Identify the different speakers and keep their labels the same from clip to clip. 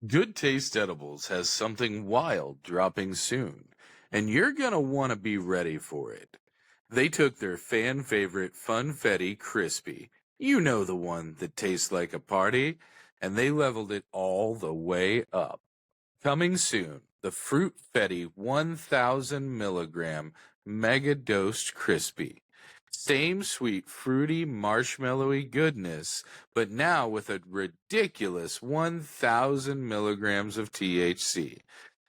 Speaker 1: Good Taste Edibles has something wild dropping soon, and you're going to want to be ready for it. They took their fan favorite Funfetti Crispy, you know the one that tastes like a party, and they leveled it all the way up. Coming soon, the Fruit Fetty 1000 milligram mega dosed crispy. Same sweet, fruity, marshmallowy goodness, but now with a ridiculous 1000 milligrams of THC.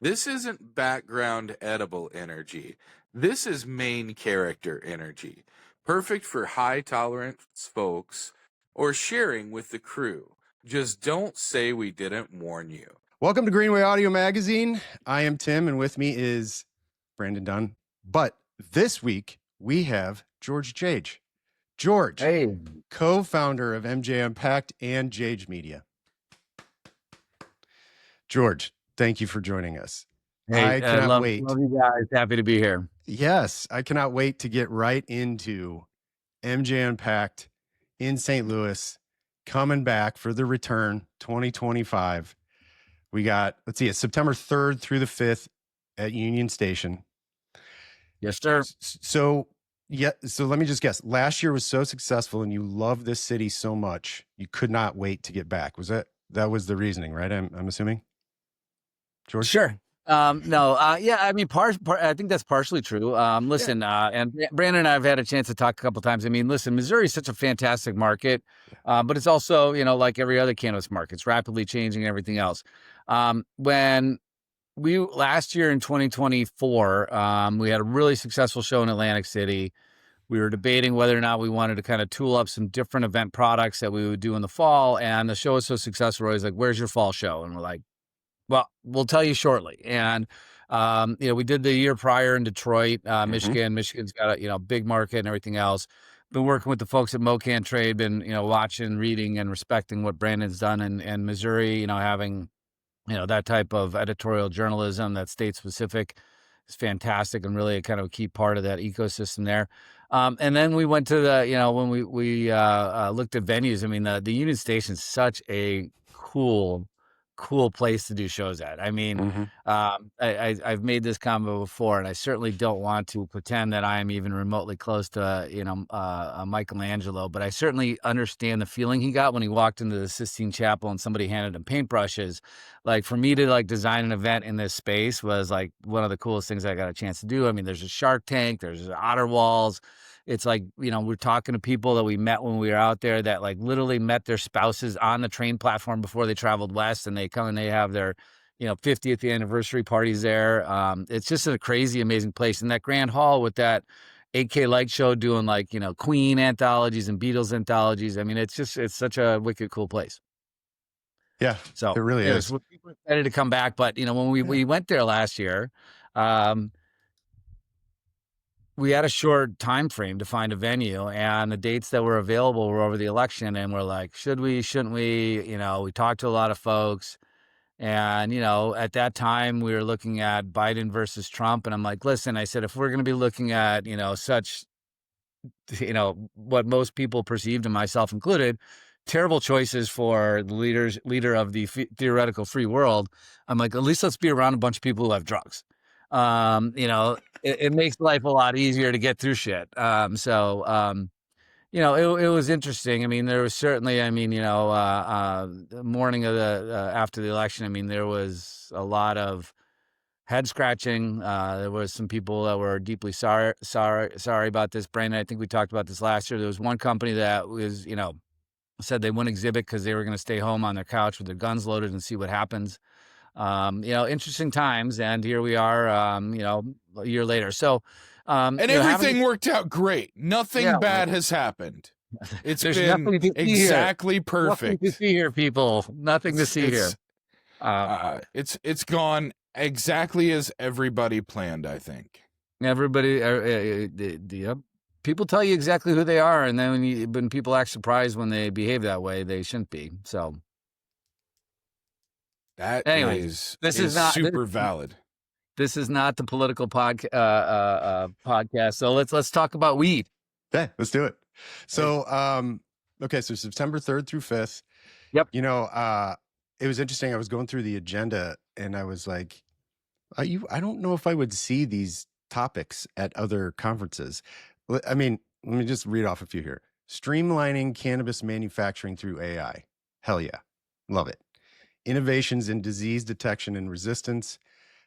Speaker 1: This isn't background edible energy. This is main character energy. Perfect for high tolerance folks or sharing with the crew. Just don't say we didn't warn you.
Speaker 2: Welcome to Greenway Audio Magazine. I am Tim, and with me is Brandon Dunn. But this week, we have George Jage. George,
Speaker 3: hey,
Speaker 2: co-founder of MJ Unpacked and Jage Media. George, thank you for joining us.
Speaker 3: hey,
Speaker 2: I cannot wait.
Speaker 3: Love you guys. Happy to be here.
Speaker 2: Yes, I cannot wait to get right into MJ Unpacked in St. Louis, coming back for the return 2025. We got, let's see, it's September 3rd through the 5th at Union Station.
Speaker 3: Yes, sir.
Speaker 2: So let me just guess. Last year was so successful and you love this city so much, you could not wait to get back. That was the reasoning, right? I'm assuming. George?
Speaker 3: Sure. Yeah, I mean, I think that's partially true. Listen, and Brandon and I have had a chance to talk a couple of times. I mean, listen, Missouri is such a fantastic market, but it's also, like every other cannabis market, it's rapidly changing and everything else. When we last year in 2024, we had a really successful show in Atlantic City. We were debating whether or not we wanted to kind of tool up some different event products that we would do in the fall. And the show was so successful, I was like, "Where's your fall show?" And we're like, "Well, we'll tell you shortly." And we did the year prior in Detroit, Michigan. Michigan's got a big market and everything else. Been working with the folks at MoCan Trade, been watching, reading, and respecting what Brandon's done in Missouri. Having that type of editorial journalism that's state specific is fantastic and really a kind of a key part of that ecosystem there. And then we went to when we looked at venues. I mean, the Union Station is such a cool place to do shows at. I mean, I've made this combo before, and I certainly don't want to pretend that I am even remotely close to, Michelangelo, but I certainly understand the feeling he got when he walked into the Sistine Chapel and somebody handed him paintbrushes. Like, for me to design an event in this space was like one of the coolest things I got a chance to do. I mean, there's a Shark Tank, there's otter walls. It's like, we're talking to people that we met when we were out there that literally met their spouses on the train platform before they traveled west, and they come and they have their, 50th anniversary parties there. It's just a crazy, amazing place. And that Grand Hall with that 8K light show doing Queen anthologies and Beatles anthologies. I mean, it's such a wicked cool place.
Speaker 2: Yeah, so it really is.
Speaker 3: We're excited to come back. But, when we went there last year, we had a short time frame to find a venue, and the dates that were available were over the election. And we're like, should we, shouldn't we? We talked to a lot of folks, and, at that time we were looking at Biden versus Trump. And I'm like, listen, I said, if we're going to be looking at, such, what most people perceived, and myself included, terrible choices for the leader of the theoretical free world, I'm like, at least let's be around a bunch of people who have drugs. It makes life a lot easier to get through shit. It was interesting. I mean, there was certainly, the morning of after the election, I mean, there was a lot of head scratching. There was some people that were deeply sorry about this. Brandon, I think we talked about this last year. There was one company that was, said they wouldn't exhibit because they were going to stay home on their couch with their guns loaded and see what happens. Interesting times, and here we are, a year later. So,
Speaker 1: and everything worked out great. Nothing bad has happened. It's been exactly perfect.
Speaker 3: Nothing to see here, people. Nothing to see here.
Speaker 1: It's gone exactly as everybody planned, I think.
Speaker 3: Everybody, people tell you exactly who they are, and then when people act surprised when they behave that way, they shouldn't be. So.
Speaker 1: That is not super valid.
Speaker 3: This is not the political podcast. So let's talk about weed.
Speaker 2: Okay, let's do it. So, so September 3rd through 5th.
Speaker 3: Yep.
Speaker 2: it was interesting. I was going through the agenda and I was like, I don't know if I would see these topics at other conferences. I mean, let me just read off a few here. Streamlining cannabis manufacturing through AI. Hell yeah. Love it. Innovations in disease detection and resistance.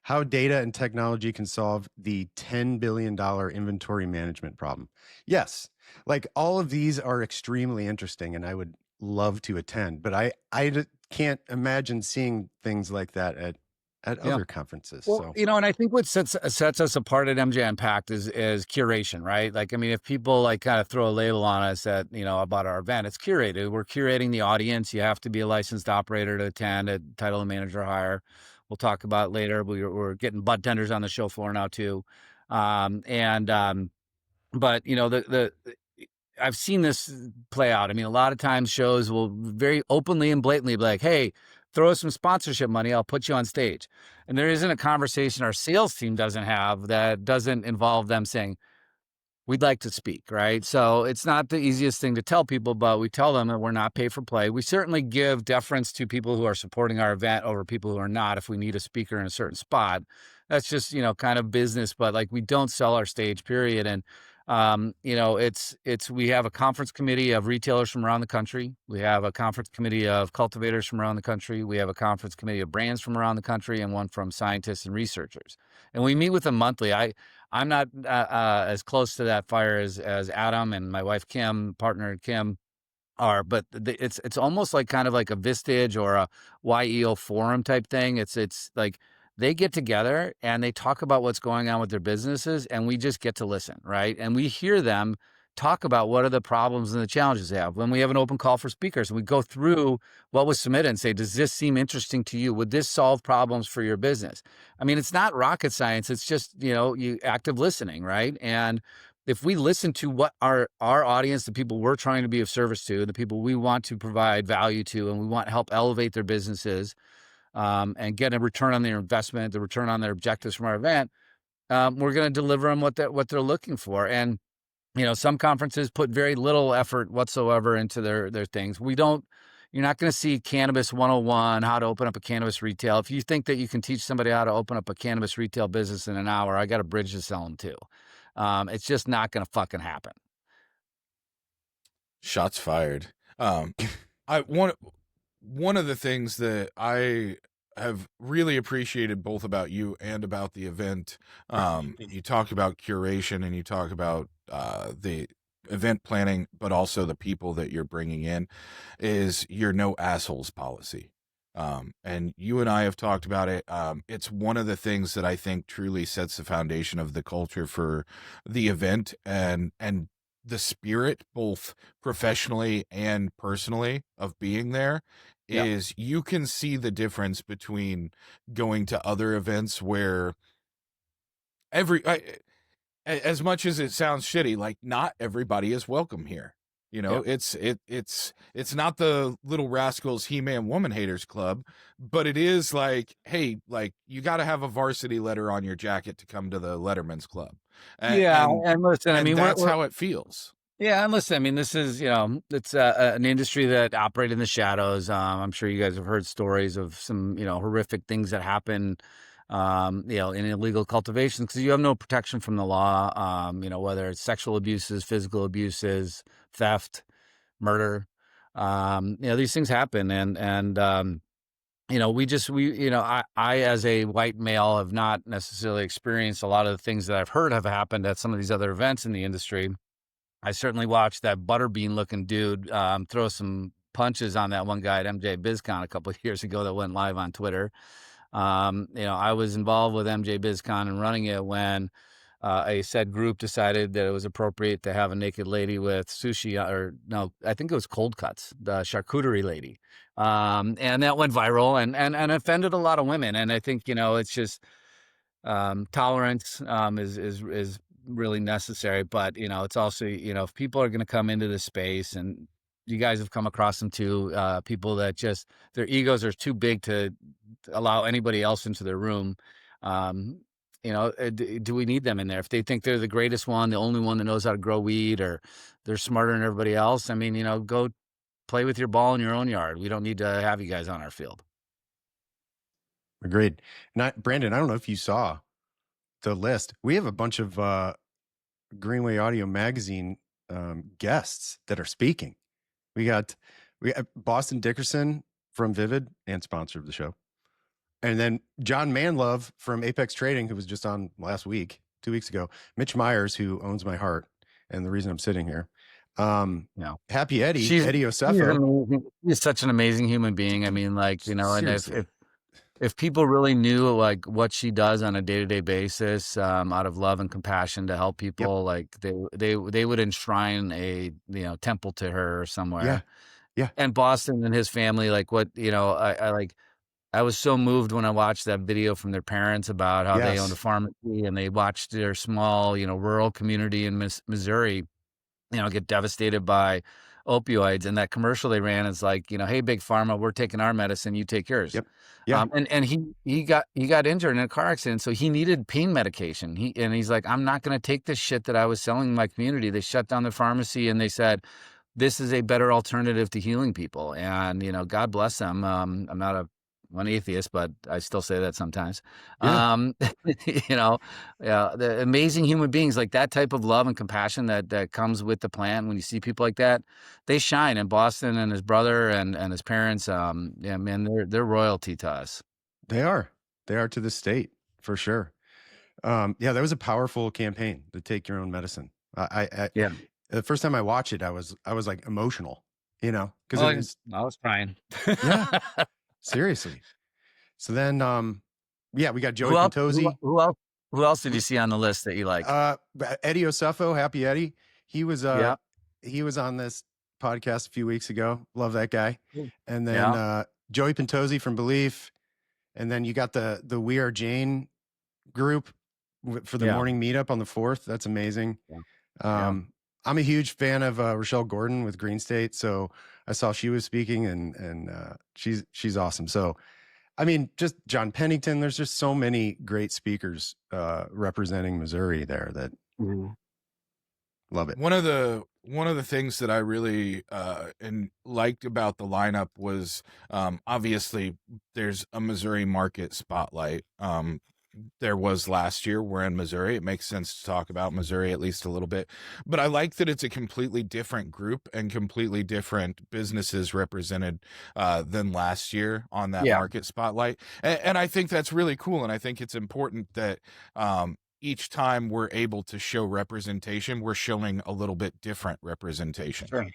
Speaker 2: How data and technology can solve the $10 billion inventory management problem. Yes, like all of these are extremely interesting and I would love to attend, but I can't imagine seeing things like that at other conferences.
Speaker 3: Well,
Speaker 2: So,
Speaker 3: and I think what sets us apart at MJ Unpacked is curation, right? Like, I mean, if people like kind of throw a label on us that, about our event, it's curated. We're curating the audience. You have to be a licensed operator to attend, a title and manager hire. We'll talk about later. We're getting budtenders on the show floor now too. But I've seen this play out. I mean, a lot of times shows will very openly and blatantly be like, hey, throw us some sponsorship money. I'll put you on stage. And there isn't a conversation our sales team doesn't have that doesn't involve them saying, we'd like to speak, right? So it's not the easiest thing to tell people, but we tell them that we're not pay for play. We certainly give deference to people who are supporting our event over people who are not if we need a speaker in a certain spot. That's just, kind of business, but like we don't sell our stage, period. And we have a conference committee of retailers from around the country. We have a conference committee of cultivators from around the country. We have a conference committee of brands from around the country and one from scientists and researchers. And we meet with them monthly. I'm not as close to that fire as Adam and my wife, Kim, partner Kim are, but it's almost like kind of like a Vistage or a YEO forum type thing. It's like, they get together and they talk about what's going on with their businesses and we just get to listen, right? And we hear them talk about what are the problems and the challenges they have. When we have an open call for speakers and we go through what was submitted and say, does this seem interesting to you? Would this solve problems for your business? I mean, it's not rocket science. It's just, you active listening, right? And if we listen to what our audience, the people we're trying to be of service to, the people we want to provide value to, and we want to help elevate their businesses, and get a return on their investment, the return on their objectives from our event, we're going to deliver them what they're looking for. And, some conferences put very little effort whatsoever into their things. You're not going to see Cannabis 101, how to open up a cannabis retail. If you think that you can teach somebody how to open up a cannabis retail business in an hour, I got a bridge to sell them to. It's just not going to fucking happen.
Speaker 1: Shots fired. One of the things that I have really appreciated both about you and about the event, you talk about curation and you talk about the event planning, but also the people that you're bringing in, is your no assholes policy. And you and I have talked about it. It's one of the things that I think truly sets the foundation of the culture for the event and the spirit, both professionally and personally, of being there. Is you can see the difference between going to other events where as much as it sounds shitty, like not everybody is welcome here. It's not the Little Rascals He-Man Woman Haters Club, but it is like, hey, like you got to have a varsity letter on your jacket to come to the Letterman's Club.
Speaker 3: And listen, I mean,
Speaker 1: that's how it feels.
Speaker 3: Yeah, and listen, I mean, this is, it's an industry that operates in the shadows. I'm sure you guys have heard stories of some, horrific things that happen, in illegal cultivation because you have no protection from the law, whether it's sexual abuses, physical abuses, theft, murder. These things happen. And I, as a white male, have not necessarily experienced a lot of the things that I've heard have happened at some of these other events in the industry. I certainly watched that butterbean looking dude throw some punches on that one guy at MJ BizCon a couple of years ago that went live on Twitter. I was involved with MJ BizCon and running it when a said group decided that it was appropriate to have a naked lady with sushi, I think it was cold cuts, the charcuterie lady. And that went viral and offended a lot of women. And I think, it's just tolerance is really necessary, but it's also, if people are going to come into this space, and you guys have come across them too, people that just their egos are too big to allow anybody else into their room. Do we need them in there? If they think they're the greatest one, the only one that knows how to grow weed, or they're smarter than everybody else, I mean, go play with your ball in your own yard. We don't need to have you guys on our field.
Speaker 2: Agreed. Brandon, I don't know if you saw the list. We have a bunch of Greenway Audio Magazine guests that are speaking. We got Boston Dickerson from Vivid and sponsor of the show. And then John Manlove from Apex Trading, who was just on last week, 2 weeks ago. Mitch Myers, who owns my heart and the reason I'm sitting here. Happy Eddie, Eddie Osefo.
Speaker 3: He's such an amazing human being. I mean, like, you know,
Speaker 2: Seriously.
Speaker 3: and if people really knew like what she does on a day-to-day basis, out of love and compassion to help people, like they would enshrine a, you know, temple to her somewhere.
Speaker 2: Yeah.
Speaker 3: And Boston and his family, like what, you know, I was so moved when I watched that video from their parents about how they owned a pharmacy and they watched their small, you know, rural community in Missouri, you know, get devastated by opioids. And that commercial they ran is like, you know, hey, big pharma, we're taking our medicine, you take yours.
Speaker 2: Yep. Yeah.
Speaker 3: And he got injured in a car accident, so he needed pain medication. He's like, I'm not going to take this shit that I was selling in my community. They shut down the pharmacy and they said, this is a better alternative to healing people. And, you know, God bless them. I'm not an atheist, but I still say that sometimes.
Speaker 2: Yeah.
Speaker 3: You know, the amazing human beings, like that type of love and compassion that comes with the plant. When you see people like that, they shine. And Boston and his brother and his parents, yeah, man, they're royalty to us.
Speaker 2: They are to the state for sure. Yeah, that was a powerful campaign to take your own medicine.
Speaker 3: Yeah.
Speaker 2: The first time I watched it, I was like emotional, you know, because
Speaker 3: I was crying.
Speaker 2: Yeah. Seriously. So then, we got Joey Pentozzi.
Speaker 3: Who else did you see on the list that you like?
Speaker 2: Eddie Osefo, Happy Eddie. He was on this podcast a few weeks ago. Love that guy. And then Joey Pentozzi from Belief. And then you got the We Are Jane group for the morning meetup on the 4th. That's amazing. I'm a huge fan of Rochelle Gordon with Green State, so I saw she was speaking, and she's awesome. So, I mean, just John Pennington. There's just so many great speakers representing Missouri there that love it.
Speaker 1: One of the things that I really and liked about the lineup was obviously there's a Missouri market spotlight. There was last year. We're in Missouri. It makes sense to talk about Missouri at least a little bit. But I like that it's a completely different group and completely different businesses represented than last year on that market spotlight. And I think that's really cool. And I think it's important that each time we're able to show representation, we're showing a little bit different representation.
Speaker 3: Sure.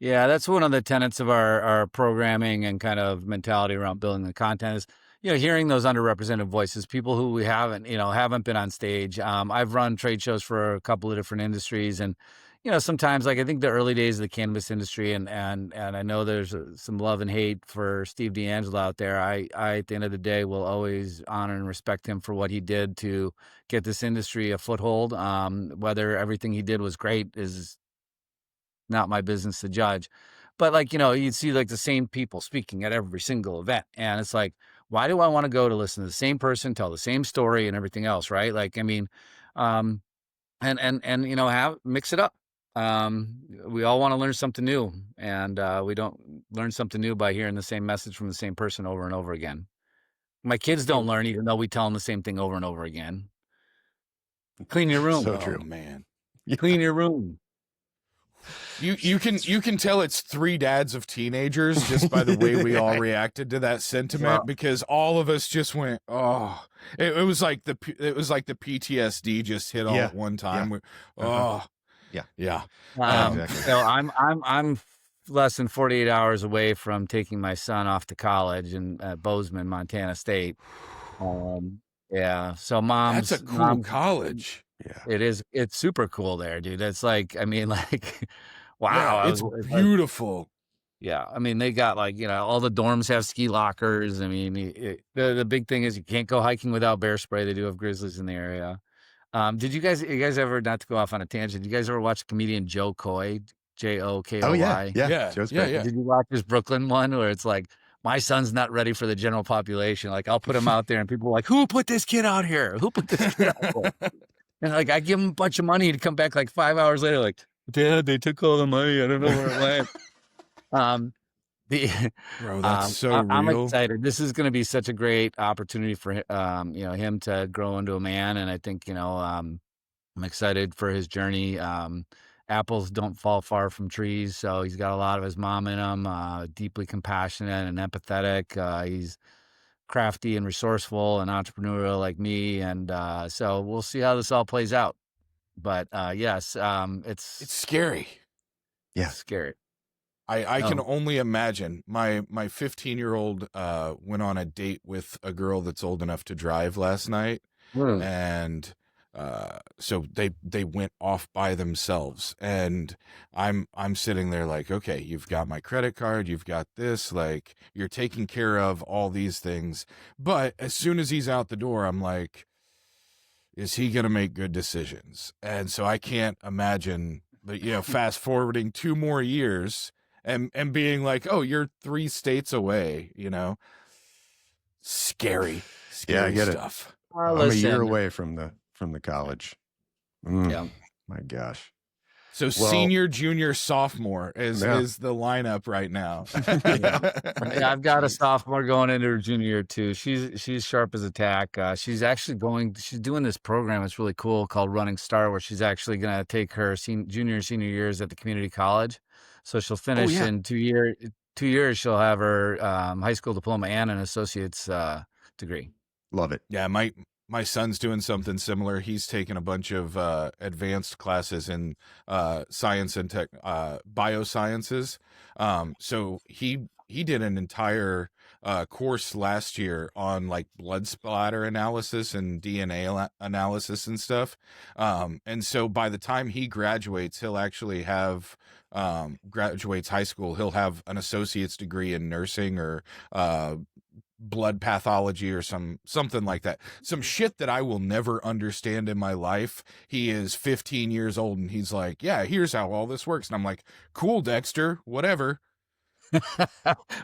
Speaker 3: Yeah, that's one of the tenets of our programming and kind of mentality around building the content is, you know, hearing those underrepresented voices, people who we haven't been on stage. I've run trade shows for a couple of different industries, and, you know, sometimes, like, I think the early days of the cannabis industry, and I know there's some love and hate for Steve D'Angelo out there. I at the end of the day will always honor and respect him for what he did to get this industry a foothold. Whether everything he did was great is not my business to judge. But, like, you know, you'd see like the same people speaking at every single event, and it's like, why do I want to go to listen to the same person tell the same story and everything else, right? Like, I mean, and you know, mix it up. We all want to learn something new, and we don't learn something new by hearing the same message from the same person over and over again. My kids don't learn, even though we tell them the same thing over and over again. Clean your room.
Speaker 2: So true,
Speaker 1: man.
Speaker 3: Clean your room.
Speaker 1: You can tell it's three dads of teenagers just by the way we all reacted to that sentiment, because all of us just went, oh, it was like the PTSD just hit all at one time.
Speaker 2: Exactly.
Speaker 3: So I'm less than 48 hours away from taking my son off to college in Bozeman, Montana State. So mom's,
Speaker 1: that's a cool college.
Speaker 2: Yeah,
Speaker 3: it is. It's super cool there, dude. It's like, I mean, like, wow,
Speaker 1: it's beautiful.
Speaker 3: Yeah, I mean, they got, like, you know, all the dorms have ski lockers. I mean, the big thing is you can't go hiking without bear spray. They do have grizzlies in the area. Did you guys ever, not to go off on a tangent, did you guys ever watch comedian Joe Coy, Jokoi?
Speaker 2: Oh yeah. Joe's great.
Speaker 3: Did you watch his Brooklyn one where it's like, my son's not ready for the general population? Like, I'll put him out there and people are like, who put this kid out here? Who put this kid out there? And, like, I give him a bunch of money to come back like 5 hours later, like, Dad, they took all the money. I don't know where it went. The
Speaker 1: Bro, that's so
Speaker 3: I'm
Speaker 1: real.
Speaker 3: excited. This is going to be such a great opportunity for him to grow into a man, and I think I'm excited for his journey. Apples don't fall far from trees, so he's got a lot of his mom in him. Deeply compassionate and empathetic. He's crafty and resourceful and entrepreneurial like me, and so we'll see how this all plays out. But yes, it's
Speaker 1: scary.
Speaker 2: Yeah.
Speaker 3: scary.
Speaker 1: I can only imagine. My 15-year-old went on a date with a girl that's old enough to drive last night, and so they went off by themselves, and I'm sitting there like, okay, you've got my credit card, you've got this, like, you're taking care of all these things, but as soon as he's out the door, I'm like, is he gonna make good decisions? And so I can't imagine that, fast forwarding 2 more years and being like, oh, you're 3 states away, scary
Speaker 2: Yeah, I get
Speaker 1: stuff.
Speaker 2: I'm a year away from the college.
Speaker 3: Yeah.
Speaker 2: My gosh.
Speaker 1: So senior, junior, sophomore is the lineup right now.
Speaker 3: Yeah, I've got a sophomore going into her junior year too. She's sharp as a tack. She's doing this program. It's really cool called Running Start, where she's actually going to take her junior and senior years at the community college. So she'll finish in 2 years. 2 years, she'll have her high school diploma and an associate's degree.
Speaker 2: Love it.
Speaker 1: Yeah, my son's doing something similar. He's taken a bunch of advanced classes in science and biosciences. So he did an entire course last year on like blood splatter analysis and DNA analysis and stuff. And so by the time he graduates, he'll actually have graduates high school. He'll have an associate's degree in nursing or blood pathology or something like that. Some shit that I will never understand in my life. He is 15 years old and he's like, yeah, here's how all this works. And I'm like, cool, Dexter, whatever.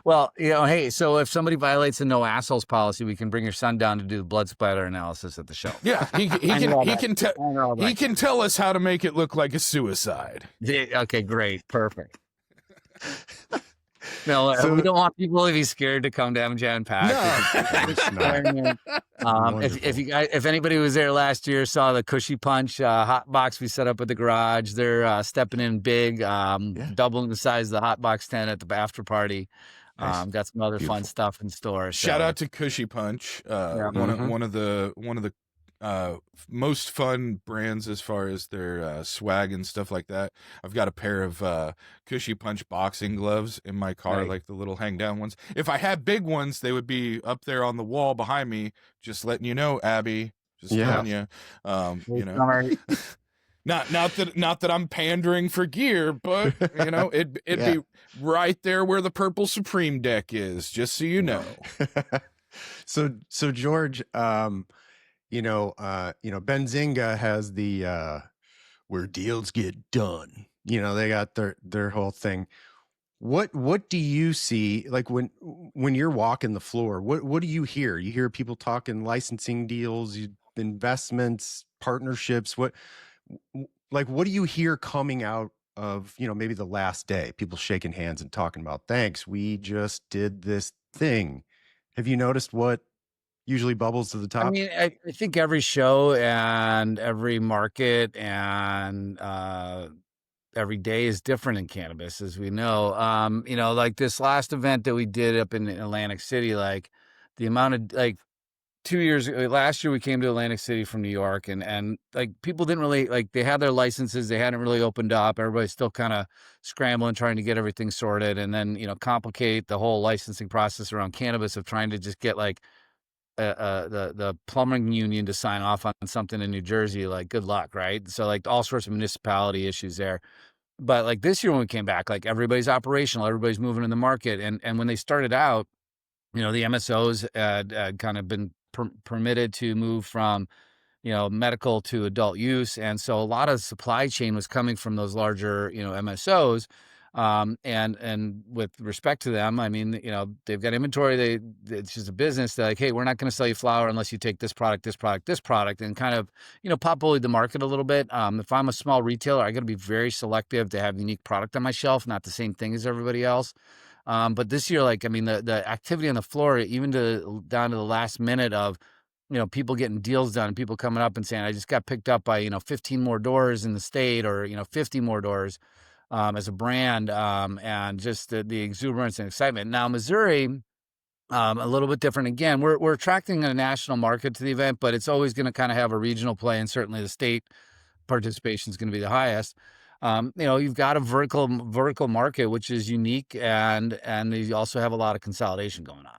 Speaker 3: Well, hey, so if somebody violates the no assholes policy, we can bring your son down to do the blood splatter analysis at the show.
Speaker 1: Yeah, he can tell us how to make it look like a suicide.
Speaker 3: Yeah, okay, great, perfect. No, we don't want people to be scared to come to MJ Unpacked. No. If anybody was there last year, saw the Cushy Punch hot box we set up at the garage. They're stepping in big, doubling the size of the hot box tent at the after party. Nice. Got some other fun stuff in store.
Speaker 1: Shout out to Cushy Punch, one of the most fun brands as far as their swag and stuff like that. I've got a pair of Cushy Punch boxing gloves in my car, like the little hang down ones. If I had big ones, they would be up there on the wall behind me. Just letting you know, Abby. Just telling you. Not that I'm pandering for gear, but it'd be right there where the Purple Supreme deck is. Just so you know.
Speaker 2: So George, Benzinga has the where deals get done. They got their whole thing. What do you see, like when you're walking the floor? What do you hear? You hear people talking licensing deals, investments, partnerships. What do you hear coming out of maybe the last day? People shaking hands and talking about, thanks, we just did this thing. Have you noticed what usually bubbles to the top?
Speaker 3: I mean, I think every show and every market and every day is different in cannabis, as we know. Like this last event that we did up in Atlantic City, like the amount of 2 years last year we came to Atlantic City from New York, and like people didn't really they had their licenses, they hadn't really opened up. Everybody's still kind of scrambling, trying to get everything sorted, and then complicate the whole licensing process around cannabis of trying to just get the plumbing union to sign off on something in New Jersey. Like, good luck, right? So all sorts of municipality issues there. But this year when we came back, everybody's operational, everybody's moving in the market, and when they started out, the MSOs had kind of been permitted to move from medical to adult use, and so a lot of supply chain was coming from those larger MSOs. And with respect to them, I mean, they've got inventory. It's just a business. They're like, hey, we're not going to sell you flower unless you take this product, and kind of, pop bullied the market a little bit. If I'm a small retailer, I got to be very selective to have unique product on my shelf, not the same thing as everybody else. But this year, like, I mean, the activity on the floor, even down to the last minute of, people getting deals done and people coming up and saying, I just got picked up by, 15 more doors in the state, or, 50 more doors as a brand, and just the exuberance and excitement. Now, Missouri, a little bit different. Again, we're attracting a national market to the event, but it's always going to kind of have a regional play, and certainly the state participation is going to be the highest. You've got a vertical market, which is unique, and you also have a lot of consolidation going on.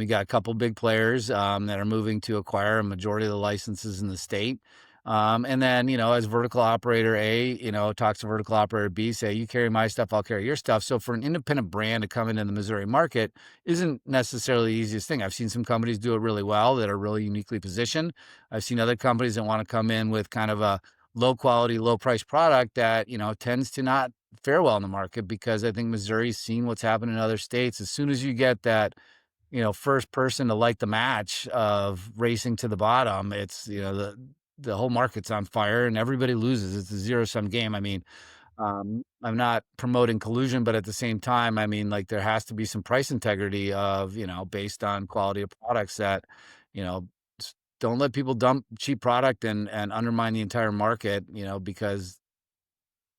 Speaker 3: You got a couple big players that are moving to acquire a majority of the licenses in the state. And then, as vertical operator A, talks to vertical operator B, say, you carry my stuff, I'll carry your stuff. So for an independent brand to come into the Missouri market isn't necessarily the easiest thing. I've seen some companies do it really well that are really uniquely positioned. I've seen other companies that want to come in with kind of a low quality, low price product that, tends to not fare well in the market, because I think Missouri's seen what's happened in other states. As soon as you get that, first person to light the match of racing to the bottom, it's, the whole market's on fire and everybody loses. It's a zero-sum game. I mean, I'm not promoting collusion, but at the same time, I mean, like, there has to be some price integrity of, based on quality of products that, don't let people dump cheap product and undermine the entire market, because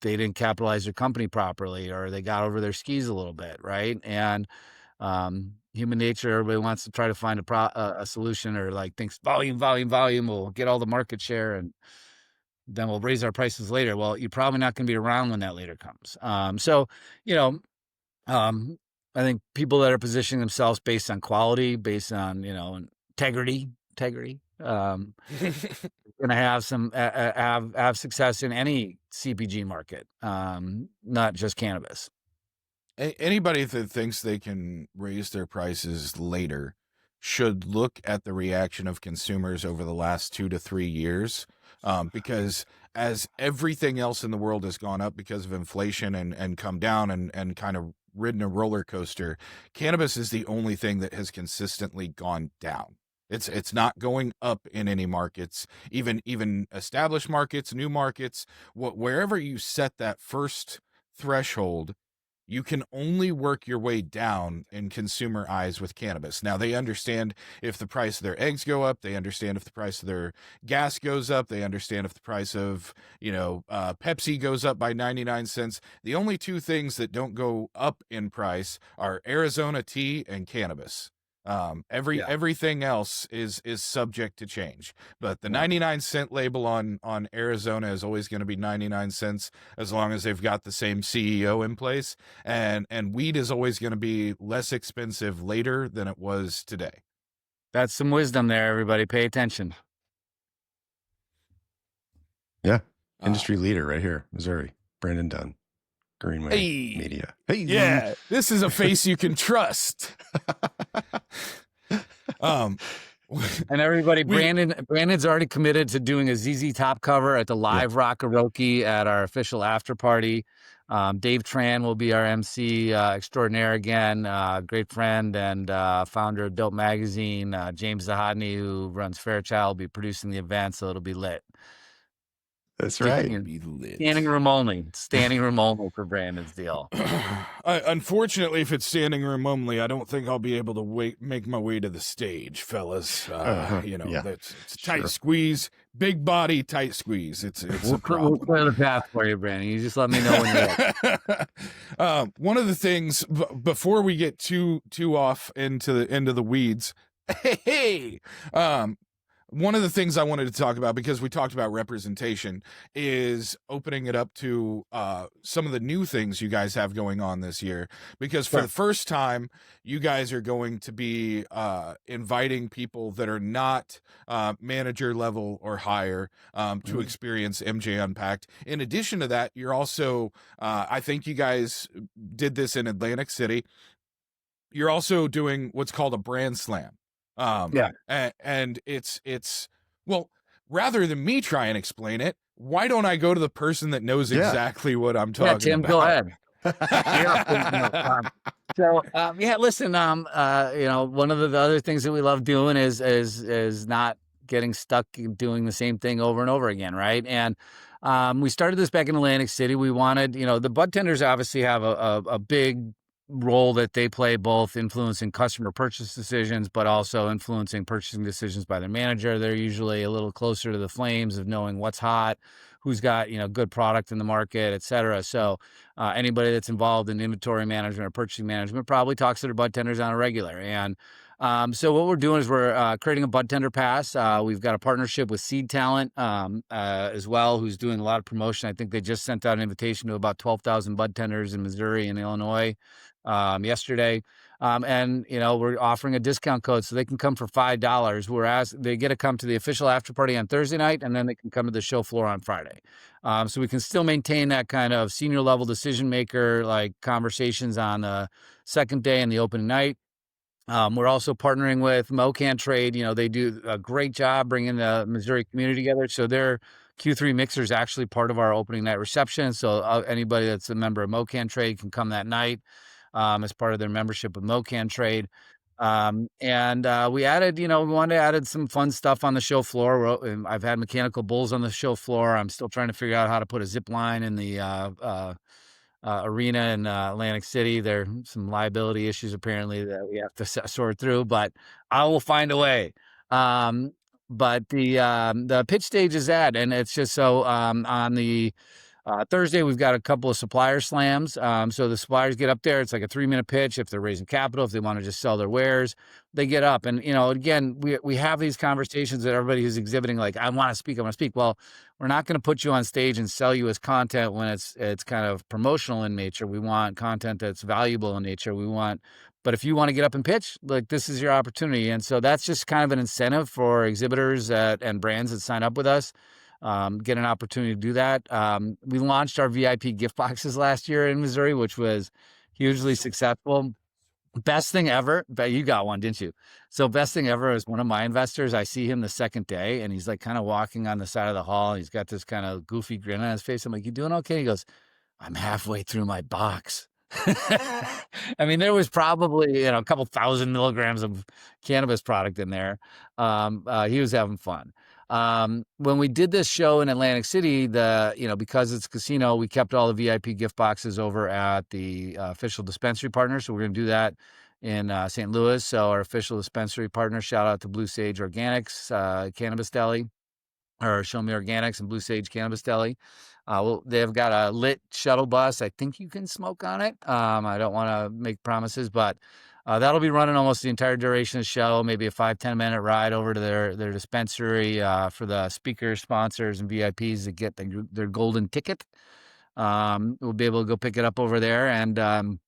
Speaker 3: they didn't capitalize their company properly, or they got over their skis a little bit, right? And human nature, everybody wants to try to find a solution, or like thinks volume, we'll get all the market share and then we'll raise our prices later. Well, you're probably not going to be around when that later comes. I think people that are positioning themselves based on quality, based on, integrity, going to have some have success in any CPG market, not just cannabis.
Speaker 4: Anybody that thinks they can raise their prices later should look at the reaction of consumers over the last 2 to 3 years, because as everything else in the world has gone up because of inflation and come down and kind of ridden a roller coaster, cannabis is the only thing that has consistently gone down. It's not going up in any markets, even established markets, new markets, wherever you set that first threshold, you can only work your way down in consumer eyes with cannabis. Now, they understand if the price of their eggs go up, they understand if the price of their gas goes up, they understand if the price of, Pepsi goes up by 99 cents. The only two things that don't go up in price are Arizona tea and cannabis. Everything else is subject to change, but the 99-cent label on Arizona is always going to be 99 cents as long as they've got the same CEO in place, and weed is always going to be less expensive later than it was today.
Speaker 3: That's some wisdom there, everybody. Pay attention.
Speaker 2: Yeah. Industry leader right here, Missouri, Brandon Dunn, Greenway Media. Hey,
Speaker 4: yeah, this is a face you can trust.
Speaker 3: And everybody, Brandon's already committed to doing a ZZ Top cover at the live Rocker Roki at our official after party. Dave Tran will be our MC extraordinaire again, great friend and founder of Dope Magazine. James Zahodny, who runs Fairchild, will be producing the event, so it'll be lit.
Speaker 2: That's right.
Speaker 3: Standing room only. Standing room only for Brandon's deal.
Speaker 4: Unfortunately, if it's standing room only, I don't think I'll be able to make my way to the stage, fellas. It's a tight squeeze, big body, tight squeeze. We'll
Speaker 3: clear the path for you, Brandon. You just let me know when you're
Speaker 4: one of the things before we get too off into the weeds. One of the things I wanted to talk about, because we talked about representation, is opening it up to some of the new things you guys have going on this year. Because for the first time, you guys are going to be inviting people that are not manager level or higher to experience MJ Unpacked. In addition to that, you're also, I think you guys did this in Atlantic City, you're also doing what's called a brand slam. And it's well, rather than me try and explain it, why don't I go to the person that knows exactly what I'm talking
Speaker 3: Tim,
Speaker 4: about?
Speaker 3: Go ahead. Listen, one of the other things that we love doing is not getting stuck doing the same thing over and over again, right? And we started this back in Atlantic City. We wanted, the Budtenders obviously have a big role that they play, both influencing customer purchase decisions, but also influencing purchasing decisions by their manager. They're usually a little closer to the flames of knowing what's hot, who's got, good product in the market, et cetera. So anybody that's involved in inventory management or purchasing management probably talks to their budtenders on a regular. And so what we're doing is we're creating a budtender pass. We've got a partnership with Seed Talent as well, who's doing a lot of promotion. I think they just sent out an invitation to about 12,000 budtenders in Missouri and Illinois yesterday. And we're offering a discount code so they can come for $5, whereas they get to come to the official after party on Thursday night, and then they can come to the show floor on Friday. So we can still maintain that kind of senior level decision maker like conversations on the second day and the opening night. We're also partnering with MoCan Trade. They do a great job bringing the Missouri community together. So their Q3 mixer is actually part of our opening night reception. So anybody that's a member of MoCan Trade can come that night as part of their membership with MoCan Trade. And we added, we wanted to add some fun stuff on the show floor. I've had mechanical bulls on the show floor. I'm still trying to figure out how to put a zip line in the arena in Atlantic City. There are some liability issues apparently that we have to sort through, but I will find a way. But the pitch stage is that, and it's just so on the Thursday, we've got a couple of supplier slams. So the suppliers get up there. It's like a 3-minute pitch. If they're raising capital, if they want to just sell their wares, they get up. And, again, we have these conversations that everybody who's exhibiting, like, I want to speak. Well, we're not going to put you on stage and sell you as content when it's kind of promotional in nature. We want content that's valuable in nature. But if you want to get up and pitch, like, this is your opportunity. And so that's just kind of an incentive for exhibitors and brands that sign up with us. Get an opportunity to do that. We launched our VIP gift boxes last year in Missouri, which was hugely successful. Best thing ever. But you got one, didn't you? So best thing ever is one of my investors. I see him the second day and he's like kind of walking on the side of the hall. He's got this kind of goofy grin on his face. I'm like, you doing okay? He goes, I'm halfway through my box. I mean, there was probably, a couple 1,000 milligrams of cannabis product in there. He was having fun. When we did this show in Atlantic City, because it's a casino, we kept all the VIP gift boxes over at the official dispensary partner. So we're going to do that in St. Louis. So our official dispensary partner, shout out to Blue Sage Organics, Cannabis Deli, or Show Me Organics and Blue Sage Cannabis Deli. They've got a lit shuttle bus. I think you can smoke on it. I don't want to make promises, but that'll be running almost the entire duration of the show, maybe a 5-10 minute ride over to their dispensary for the speakers, sponsors, and VIPs that get their golden ticket. We'll be able to go pick it up over there. And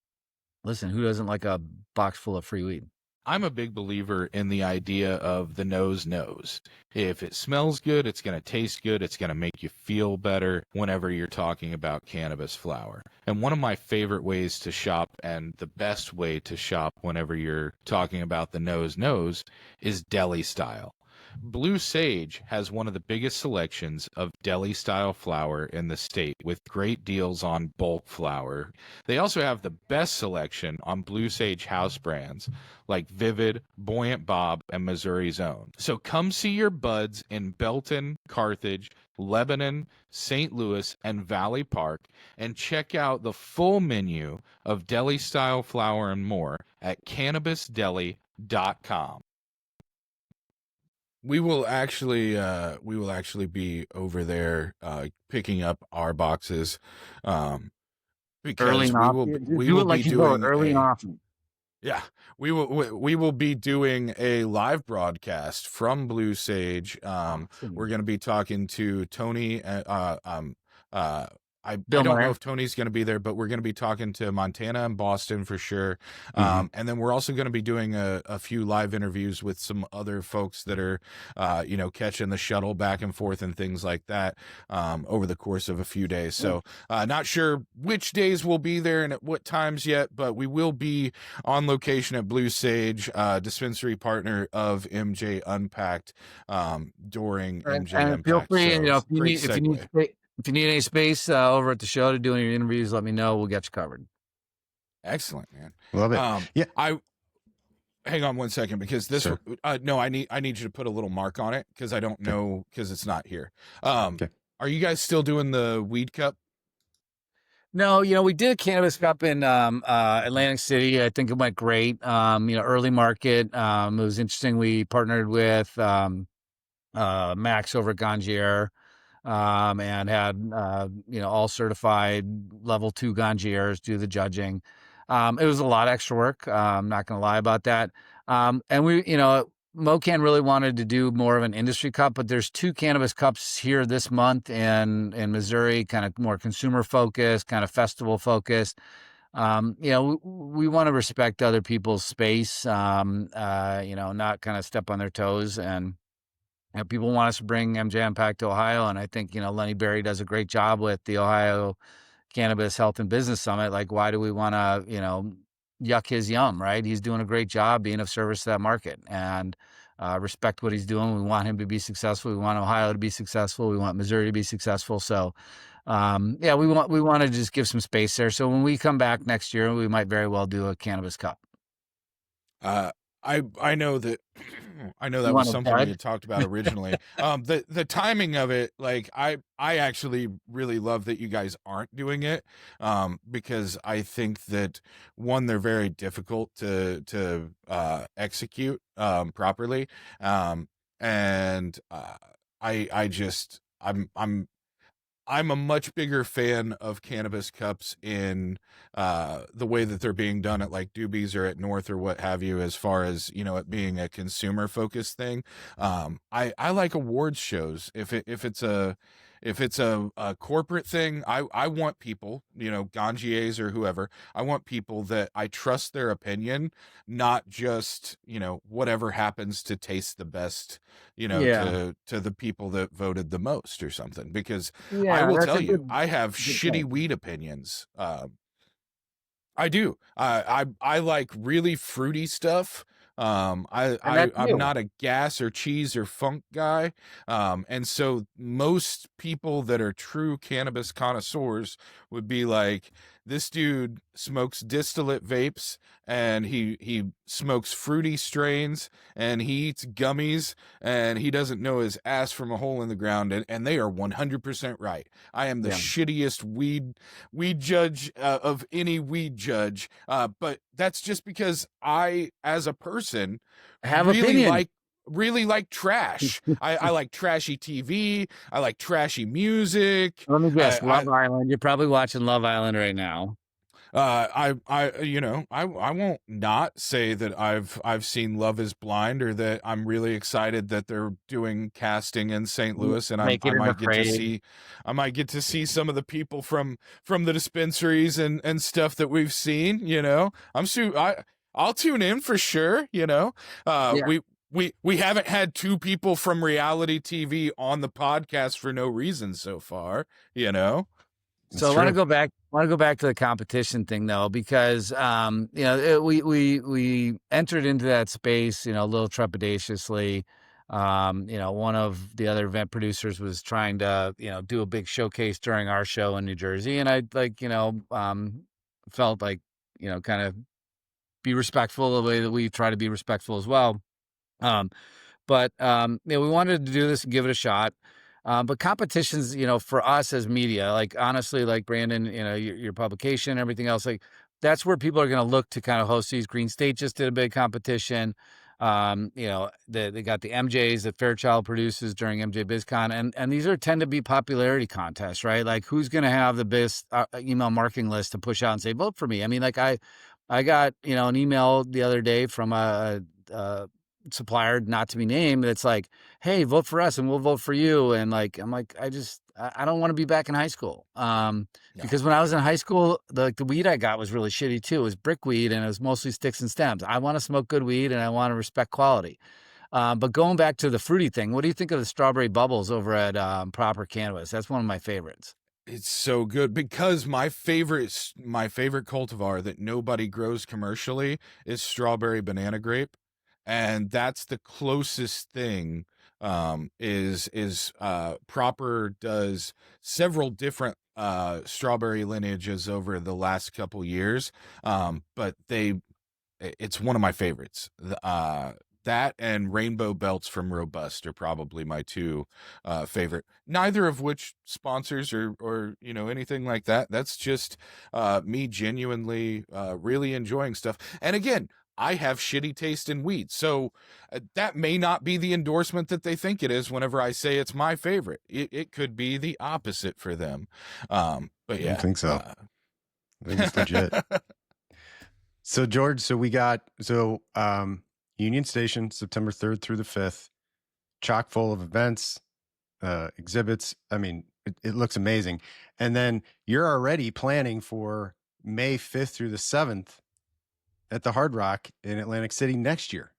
Speaker 3: listen, who doesn't like a box full of free weed?
Speaker 4: I'm a big believer in the idea of the nose knows. If it smells good, it's going to taste good. It's going to make you feel better whenever you're talking about cannabis flower. And one of my favorite ways to shop, and the best way to shop whenever you're talking about the nose knows, is deli style. Blue Sage has one of the biggest selections of deli-style flower in the state, with great deals on bulk flower. They also have the best selection on Blue Sage house brands like Vivid, Buoyant Bob, and Missouri's Own. So come see your buds in Belton, Carthage, Lebanon, St. Louis, and Valley Park, and check out the full menu of deli-style flower and more at cannabisdeli.com. We will actually be over there picking up our boxes because
Speaker 3: early
Speaker 4: we will be doing
Speaker 3: early and often.
Speaker 4: Yeah, we will be doing a live broadcast from Blue Sage. We're going to be talking to Tony. I don't know if Tony's going to be there, but we're going to be talking to Montana and Boston for sure. And then we're also going to be doing a few live interviews with some other folks that are, catching the shuttle back and forth and things like that over the course of a few days. So not sure which days we'll be there and at what times yet, but we will be on location at Blue Sage, dispensary partner of MJ Unpacked during MJ Unpacked.
Speaker 3: Feel free, if you need any space over at the show to do any interviews, let me know. We'll get you covered.
Speaker 4: Excellent, man.
Speaker 2: Love it.
Speaker 4: Hang on one second because this.
Speaker 2: Sure.
Speaker 4: No, I need you to put a little mark on it because I don't know because it's not here.
Speaker 2: Okay.
Speaker 4: Are you guys still doing the weed cup?
Speaker 3: No, we did a Cannabis Cup in Atlantic City. I think it went great. Early market. It was interesting. We partnered with Max over at Gangier, and had all certified level 2 Gangiers do the judging. It was a lot of extra work. I'm not going to lie about that. And we, MoCan really wanted to do more of an industry cup, but there's 2 Cannabis Cups here this month in Missouri, kind of more consumer focused, kind of festival focused. We want to respect other people's space, not kind of step on their toes. And people want us to bring MJ Unpacked to Ohio, and I think Lenny Berry does a great job with the Ohio Cannabis Health and Business Summit. Like, why do we want to yuck his yum? Right? He's doing a great job being of service to that market, and respect what he's doing. We want him to be successful. We want Ohio to be successful. We want Missouri to be successful. So, we want to just give some space there. So when we come back next year, we might very well do a Cannabis Cup.
Speaker 4: I know that that was something we had talked about originally. The timing of it, like I actually really love that you guys aren't doing it, because I think that, one, they're very difficult to execute properly, and I'm a much bigger fan of Cannabis Cups in the way that they're being done at like Doobies or at North or what have you, as far as, it being a consumer focused thing. I like awards shows. If it's a corporate thing, I want people, Gangiers or whoever, I want people that I trust their opinion, not just, whatever happens to taste the best, to the people that voted the most or something. Because I will tell you, I have shitty weed opinions. I do. I like really fruity stuff. I'm not a gas or cheese or funk guy. And so most people that are true cannabis connoisseurs would be like, this dude smokes distillate vapes, and he smokes fruity strains, and he eats gummies, and he doesn't know his ass from a hole in the ground. And they are 100% right. I am the shittiest weed judge of any weed judge. But that's just because I, as a person,
Speaker 3: have opinion.
Speaker 4: Really like trash. I like trashy TV. I like trashy music.
Speaker 3: Let me guess, Love Island. You're probably watching Love Island right now.
Speaker 4: I won't not say that I've seen Love is Blind, or that I'm really excited that they're doing casting in St. Louis, and I might get to see some of the people from the dispensaries and stuff that we've seen. I'll tune in for sure. We haven't had 2 people from reality TV on the podcast for no reason so far,
Speaker 3: So I want to go back to the competition thing, though, because we entered into that space, a little trepidatiously. One of the other event producers was trying to, do a big showcase during our show in New Jersey, and I felt like, kind of be respectful the way that we try to be respectful as well. But we wanted to do this and give it a shot. But competitions, for us as media, like, honestly, like Brandon, your publication, everything else, like, that's where people are going to look to kind of host these. Green State just did a big competition. They got the MJs that Fairchild produces during MJ BizCon, and these tend to be popularity contests, right? Like, who's going to have the best email marketing list to push out and say, vote for me? I mean, like, I got, an email the other day from a supplier not to be named that's like, hey, vote for us and we'll vote for you. And like, I'm like, I don't want to be back in high school. Because when I was in high school, the weed I got was really shitty too. It was brick weed, and it was mostly sticks and stems. I want to smoke good weed, and I want to respect quality. But going back to the fruity thing, what do you think of the strawberry bubbles over at Proper Cannabis? That's one of my favorites.
Speaker 4: It's so good, because my favorite cultivar that nobody grows commercially is strawberry banana grape. And that's the closest thing. Proper does several different strawberry lineages over the last couple years, but it's one of my favorites. that and Rainbow Belts from Robust are probably my two favorite. Neither of which sponsors or anything like that. That's just me genuinely really enjoying stuff. And again, I have shitty taste in weed, so that may not be the endorsement that they think it is whenever I say it's my favorite. It could be the opposite for them. But yeah,
Speaker 2: I don't think so. I think it's legit. So George, Union Station, September 3rd through the 5th, chock full of events, exhibits. I mean, it looks amazing. And then you're already planning for May 5th through the 7th at the Hard Rock in Atlantic City next year.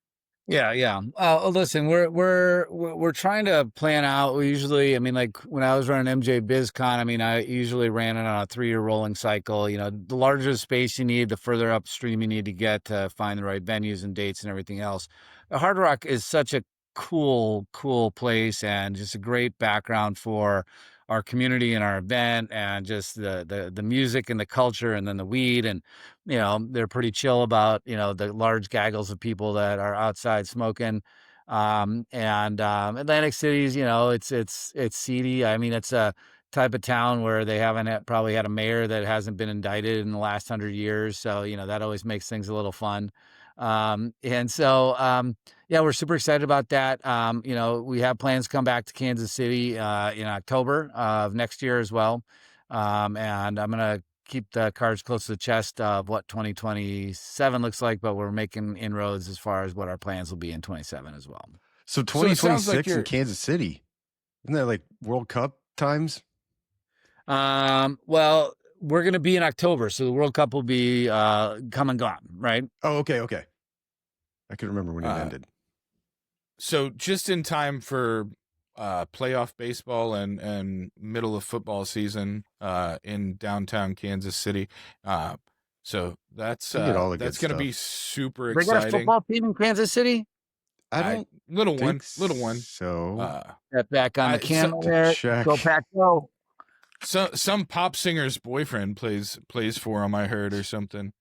Speaker 3: Yeah. Listen, we're trying to plan out. We usually, I mean, like when I was running MJ BizCon, I mean, I usually ran it on a 3-year rolling cycle. The larger the space you need, the further upstream you need to get to find the right venues and dates and everything else. The Hard Rock is such a cool place and just a great background for our community and our event and just the music and the culture and then the weed. And, they're pretty chill about, the large gaggles of people that are outside smoking. Atlantic City's, it's seedy. I mean, it's a type of town where they haven't probably had a mayor that hasn't been indicted in the last 100 years. So, that always makes things a little fun. Yeah, we're super excited about that. We have plans to come back to Kansas City in October of next year as well. And I'm going to keep the cards close to the chest of what 2027 looks like, but we're making inroads as far as what our plans will be in 27 as well.
Speaker 2: So 2026 in Kansas City, isn't that like World Cup times?
Speaker 3: Well, we're going to be in October, so the World Cup will be come and gone, right?
Speaker 2: Oh, okay. I can remember when it ended.
Speaker 4: So just in time for playoff baseball and middle of football season in downtown Kansas City. So that's going to be super exciting.
Speaker 3: They got a football team in Kansas City?
Speaker 4: Little one.
Speaker 2: So
Speaker 3: back on the camera there. Go Pack Go.
Speaker 4: So some pop singer's boyfriend plays for him, I heard, or something.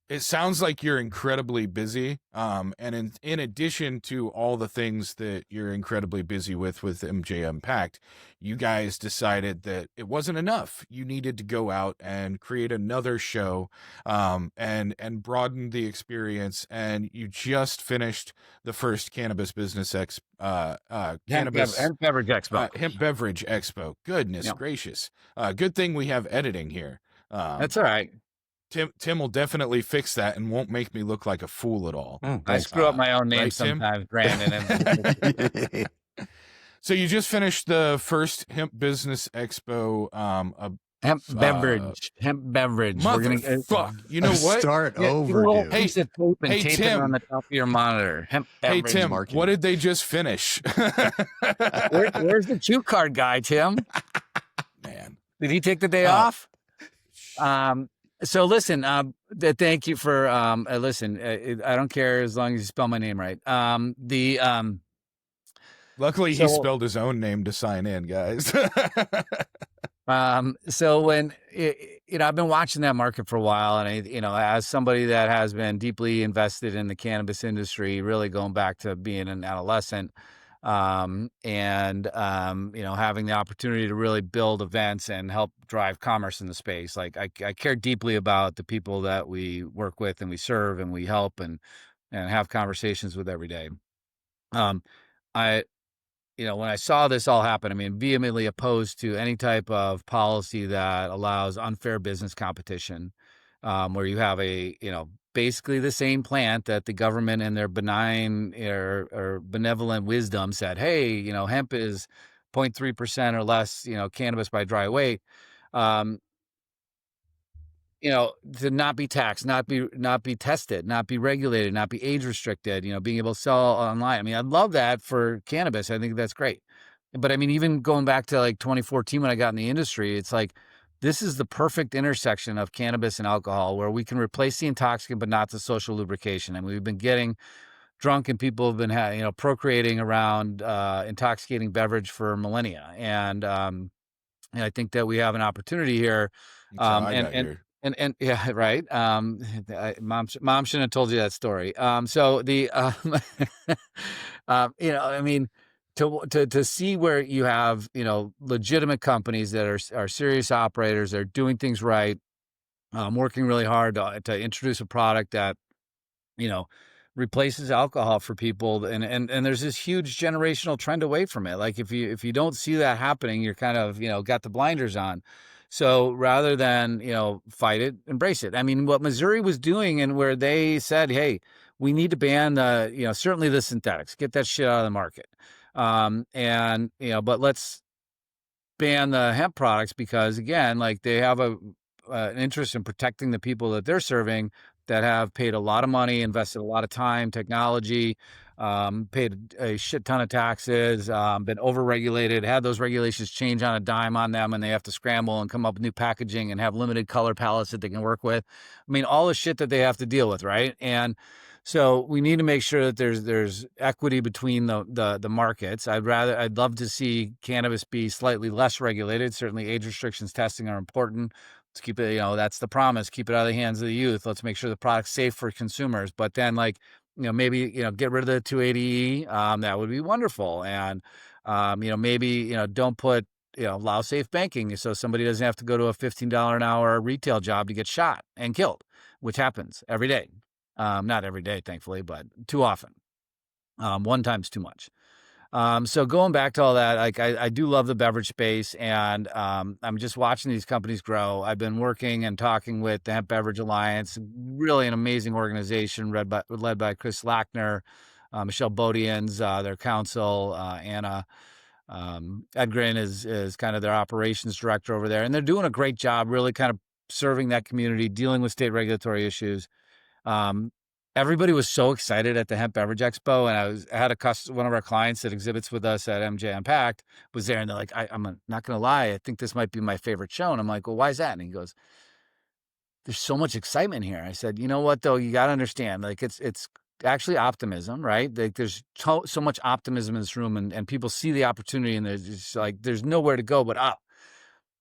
Speaker 4: It sounds like you're incredibly busy. And in addition to all the things that you're incredibly busy with MJ Unpacked, you guys decided that it wasn't enough. You needed to go out and create another show, and broaden the experience. And you just finished the first Hemp Beverage Expo. Hemp Beverage Expo. Goodness gracious. Good thing we have editing here.
Speaker 3: That's all right.
Speaker 4: Tim will definitely fix that and won't make me look like a fool at all.
Speaker 3: I screw up my own name sometimes, Brandon.
Speaker 4: So you just finished the first Hemp Business Expo.
Speaker 3: Hemp beverage.
Speaker 4: We're gonna fuck. You know what?
Speaker 2: Start over, dude.
Speaker 3: Hey, tape Tim, it on the top of your monitor. Hemp beverage.
Speaker 4: Hey Tim,
Speaker 2: marketing.
Speaker 4: What did they just finish?
Speaker 3: Where's the cue card guy, Tim?
Speaker 4: Man,
Speaker 3: did he take the day off? So listen, thank you for listen. I don't care as long as you spell my name right.
Speaker 4: Luckily, he spelled his own name to sign in, guys.
Speaker 3: So when I've been watching that market for a while, and as somebody that has been deeply invested in the cannabis industry, really going back to being an adolescent. Having the opportunity to really build events and help drive commerce in the space. Like I care deeply about the people that we work with and we serve and we help and have conversations with every day. When I saw this all happen, I mean, vehemently opposed to any type of policy that allows unfair business competition, where you have basically the same plant that the government in their benign or benevolent wisdom said, hey, hemp is 0.3% or less, cannabis by dry weight, to not be taxed, not be tested, not be regulated, not be age restricted, being able to sell online. I mean, I love that for cannabis. I think that's great. But I mean, even going back to like 2014 when I got in the industry, it's like, this is the perfect intersection of cannabis and alcohol where we can replace the intoxicant, but not the social lubrication. And we've been getting drunk and people have been procreating around intoxicating beverage for millennia. And I think that we have an opportunity here. And And yeah, right. Mom shouldn't have told you that story. So the, you know, I mean, to see where you have, you know, legitimate companies that are serious operators, they're doing things right, working really hard to introduce a product that, you know, replaces alcohol for people, and there's this huge generational trend away from it. Like if you don't see that happening, you're kind of, you know, got the blinders on. So rather than, you know, fight it, embrace it. I mean, what Missouri was doing, and where they said, hey, we need to ban the, you know, certainly the synthetics, get that shit out of the market. And, you know, but let's ban the hemp products, because again, like they have an interest in protecting the people that they're serving, that have paid a lot of money, invested a lot of time, technology, paid a shit ton of taxes, been overregulated, had those regulations change on a dime on them, and they have to scramble and come up with new packaging and have limited color palettes that they can work with. I mean, all the shit that they have to deal with, right? And so we need to make sure that there's equity between the markets. I'd love to see cannabis be slightly less regulated. Certainly age restrictions, testing are important. Let's keep it, you know, that's the promise. Keep it out of the hands of the youth. Let's make sure the product's safe for consumers. But then, like, you know, maybe, you know, get rid of the 280E. That would be wonderful. And, you know, maybe, you know, don't put, you know, allow safe banking, so somebody doesn't have to go to a $15 an hour retail job to get shot and killed, which happens every day. Not every day, thankfully, but too often. One time's too much. So going back to all that, like I do love the beverage space, and I'm just watching these companies grow. I've been working and talking with the Hemp Beverage Alliance, really an amazing organization led by Chris Lackner, Michelle Bodians, their counsel, Anna Edgren is kind of their operations director over there, and they're doing a great job, really kind of serving that community, dealing with state regulatory issues. Everybody was so excited at the Hemp Beverage Expo, and I had one of our clients that exhibits with us at MJ Unpacked was there, and they're like, I'm not going to lie, I think this might be my favorite show. And I'm like, well, why is that? And he goes, there's so much excitement here. I said, you know what, though, you got to understand, like it's actually optimism, right? Like there's so much optimism in this room, and people see the opportunity, and there's just like, there's nowhere to go but up.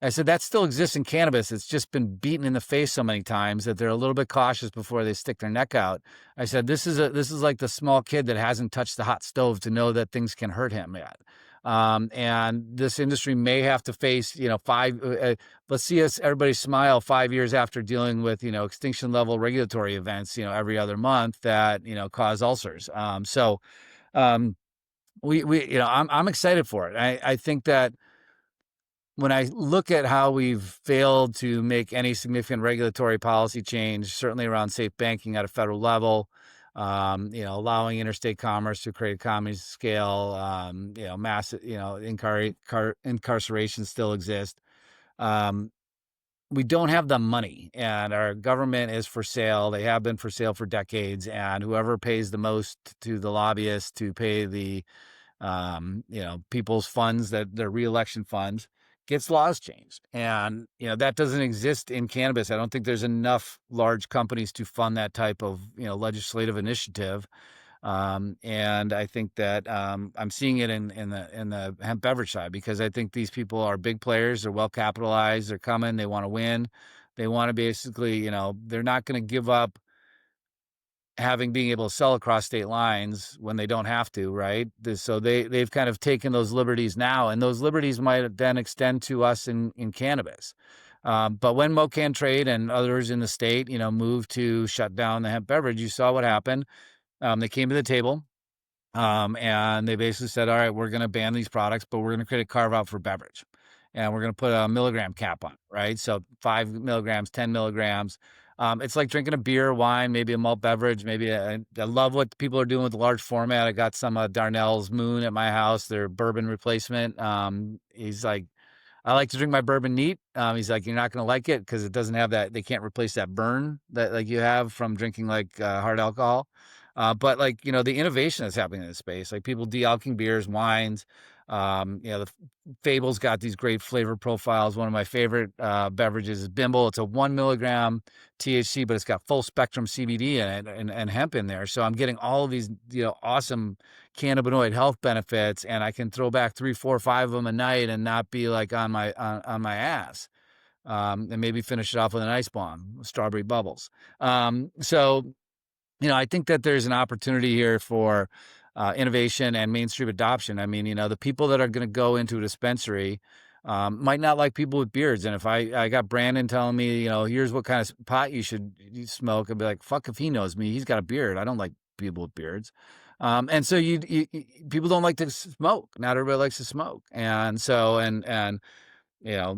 Speaker 3: I said, that still exists in cannabis. It's just been beaten in the face so many times that they're a little bit cautious before they stick their neck out. I said, this is like the small kid that hasn't touched the hot stove to know that things can hurt him yet. And this industry may have to face, you know, let's see everybody smile 5 years after dealing with, you know, extinction level regulatory events, you know, every other month that, you know, cause ulcers. We, you know, I'm excited for it. I think that when I look at how we've failed to make any significant regulatory policy change, certainly around safe banking at a federal level, you know, allowing interstate commerce to create economies of scale, you know, massive, you know, incarceration still exists. We don't have the money, and our government is for sale. They have been for sale for decades, and whoever pays the most to the lobbyists to pay the, you know, people's funds, that their reelection funds, gets laws changed. And, you know, that doesn't exist in cannabis. I don't think there's enough large companies to fund that type of, you know, legislative initiative. And I think that I'm seeing it in the hemp beverage side, because I think these people are big players. They're well capitalized. They're coming. They want to win. They want to basically, you know, they're not going to give up being able to sell across state lines when they don't have to, right? So they've kind of taken those liberties now, and those liberties might then extend to us in cannabis. But when MoCan Trade and others in the state, you know, moved to shut down the hemp beverage, you saw what happened. They came to the table, and they basically said, all right, we're going to ban these products, but we're going to create a carve out for beverage, and we're going to put a milligram cap on it, right? So 5 milligrams, 10 milligrams. It's like drinking a beer, wine, maybe a malt beverage. I love what people are doing with the large format. I got some Darnell's Moon at my house, their bourbon replacement. He's like, I like to drink my bourbon neat. He's like, you're not going to like it because it doesn't have that. They can't replace that burn that like you have from drinking like hard alcohol. But like, you know, the innovation that's happening in this space, like people de-alking beers, wines. You know, the Fable's got these great flavor profiles. One of my favorite beverages is Bimble. It's a 1 milligram THC, but it's got full spectrum CBD in it and hemp in there. So I'm getting all of these, you know, awesome cannabinoid health benefits, and I can throw back 3, 4, 5 of them a night and not be like on my ass. and maybe finish it off with an ice bomb, strawberry bubbles. So, I think that there's an opportunity here for innovation and mainstream adoption. I mean, the people that are going to go into a dispensary might not like people with beards. And if I got Brandon telling me, here's what kind of pot you smoke, I'd be like, fuck if he knows me. He's got a beard. I don't like people with beards. And so people don't like to smoke. Not everybody likes to smoke. And so,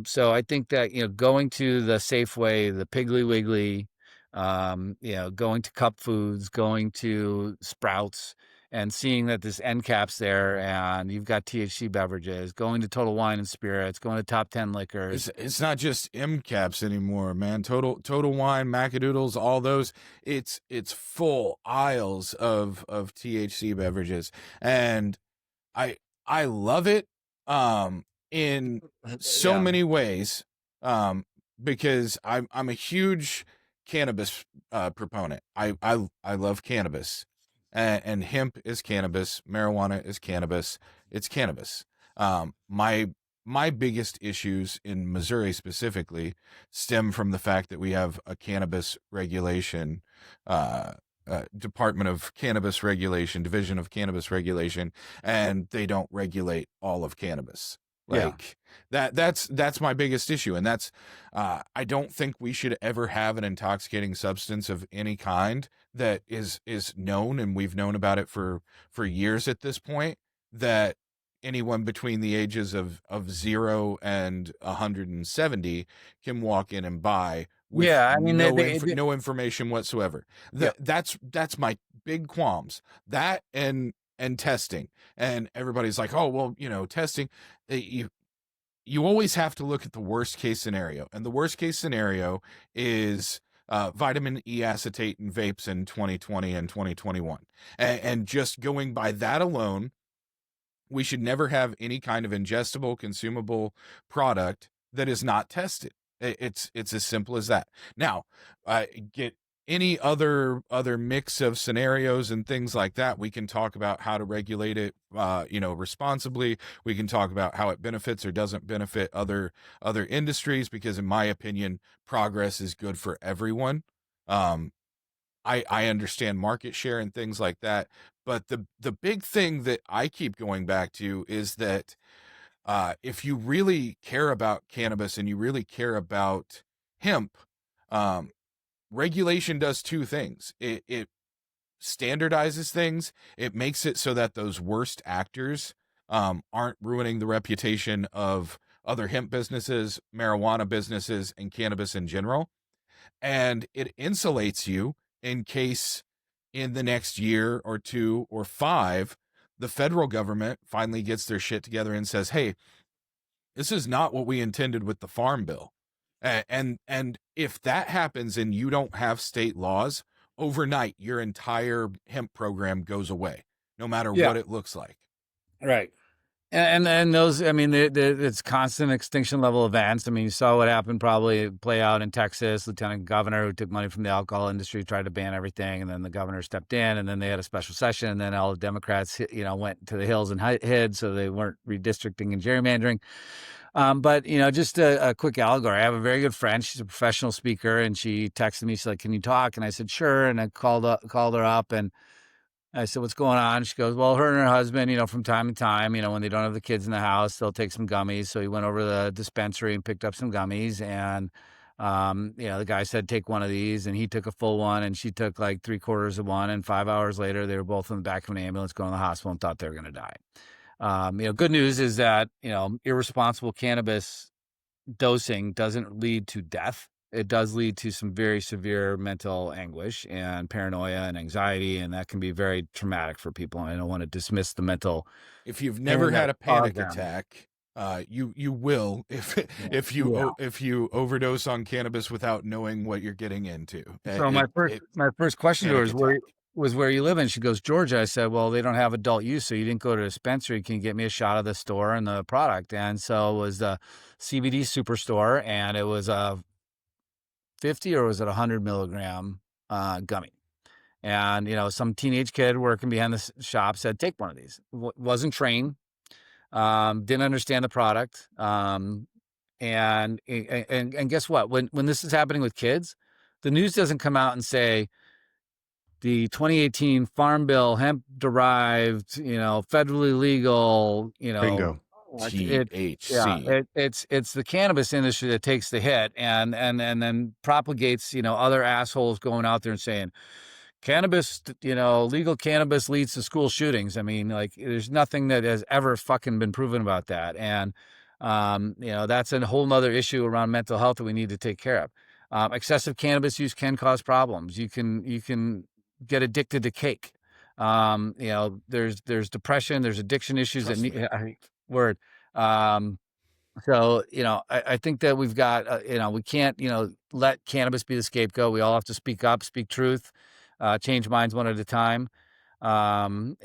Speaker 3: so I think that, going to the Safeway, the Piggly Wiggly, going to Cup Foods, going to Sprouts, and seeing that this end cap's there, and you've got THC beverages, going to Total Wine and Spirits, going to Top 10 Liquors.
Speaker 4: It's not just M caps anymore, man. Total Wine, Macadoodles, all those. It's full aisles of THC beverages, and I love it. In so many ways, because I'm a huge cannabis proponent. I love cannabis, and hemp is cannabis, marijuana is cannabis. It's cannabis. My biggest issues in Missouri specifically stem from the fact that we have a cannabis regulation, Department of Cannabis Regulation, Division of Cannabis Regulation, and they don't regulate all of cannabis. That's my biggest issue. And that's, I don't think we should ever have an intoxicating substance of any kind that is known, and we've known about it for years at this point, that anyone between the ages of 0 and 170 can walk in and buy with no information whatsoever. That's my big qualms. That and testing. And everybody's like, oh, well, testing. You always have to look at the worst case scenario. And the worst case scenario is vitamin E acetate in vapes in 2020 and 2021. And just going by that alone, we should never have any kind of ingestible, consumable product that is not tested. It's as simple as that. Now, get any other mix of scenarios and things like that. We can talk about how to regulate it, responsibly. We can talk about how it benefits or doesn't benefit other industries, because in my opinion, progress is good for everyone. I understand market share and things like that, but the big thing that I keep going back to is that if you really care about cannabis and you really care about hemp, regulation does two things. It standardizes things. It makes it so that those worst actors aren't ruining the reputation of other hemp businesses, marijuana businesses, and cannabis in general. And it insulates you in case in the next year or 2 or 5, the federal government finally gets their shit together and says, hey, this is not what we intended with the Farm Bill. And if that happens and you don't have state laws, overnight, your entire hemp program goes away, no matter what it looks like.
Speaker 3: Right. And those, I mean, it's constant extinction level events. I mean, you saw what happened probably play out in Texas. Lieutenant governor who took money from the alcohol industry tried to ban everything, and then the governor stepped in, and then they had a special session, and then all the Democrats, went to the hills and hid, so they weren't redistricting and gerrymandering. But, just a quick allegory. I have a very good friend. She's a professional speaker, and she texted me. She's like, can you talk? And I said, sure. And I called her up, and I said, what's going on? She goes, well, her and her husband, from time to time, when they don't have the kids in the house, they'll take some gummies. So he went over to the dispensary and picked up some gummies. And, the guy said, take one of these. And he took a full one, and she took like 3/4 of one. And 5 hours later, they were both in the back of an ambulance going to the hospital and thought they were going to die. Good news is that, irresponsible cannabis dosing doesn't lead to death. It does lead to some very severe mental anguish and paranoia and anxiety, and that can be very traumatic for people. And I don't want to dismiss the mental.
Speaker 4: If you've never had a panic attack, you will if you overdose on cannabis without knowing what you're getting into.
Speaker 3: So my first question to her was where you live in. She goes, Georgia. I said, well, they don't have adult use, so you didn't go to a dispensary. Can you get me a shot of the store and the product? And so it was the CBD Superstore, and it was a 50 or was it 100 milligram gummy. And, some teenage kid working behind the shop said, take one of these. Wasn't trained, didn't understand the product, And guess what? When this is happening with kids, the news doesn't come out and say the 2018 Farm Bill, hemp derived, federally legal,
Speaker 2: Bingo.
Speaker 4: THC.
Speaker 3: It's the cannabis industry that takes the hit and then propagates, other assholes going out there and saying cannabis, legal cannabis leads to school shootings. I mean, like, there's nothing that has ever fucking been proven about that. And, that's a whole nother issue around mental health that we need to take care of. Excessive cannabis use can cause problems. You can get addicted to cake. There's depression, there's addiction issues that need word. So, I think that we've got, we can't, let cannabis be the scapegoat. We all have to speak up, speak truth, change minds one at a time, and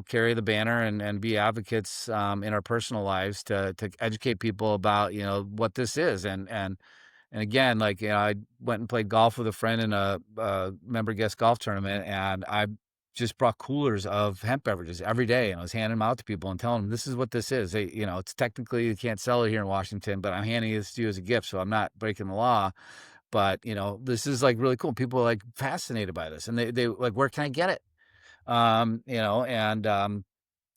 Speaker 3: carry the banner and be advocates in our personal lives to educate people about, what this is. And again, like, I went and played golf with a friend in a member guest golf tournament, and I just brought coolers of hemp beverages every day, and I was handing them out to people and telling them, this is what this is. It's technically, you can't sell it here in Washington, but I'm handing this to you as a gift, so I'm not breaking the law. But, this is like really cool. People are like fascinated by this, and they like, where can I get it? And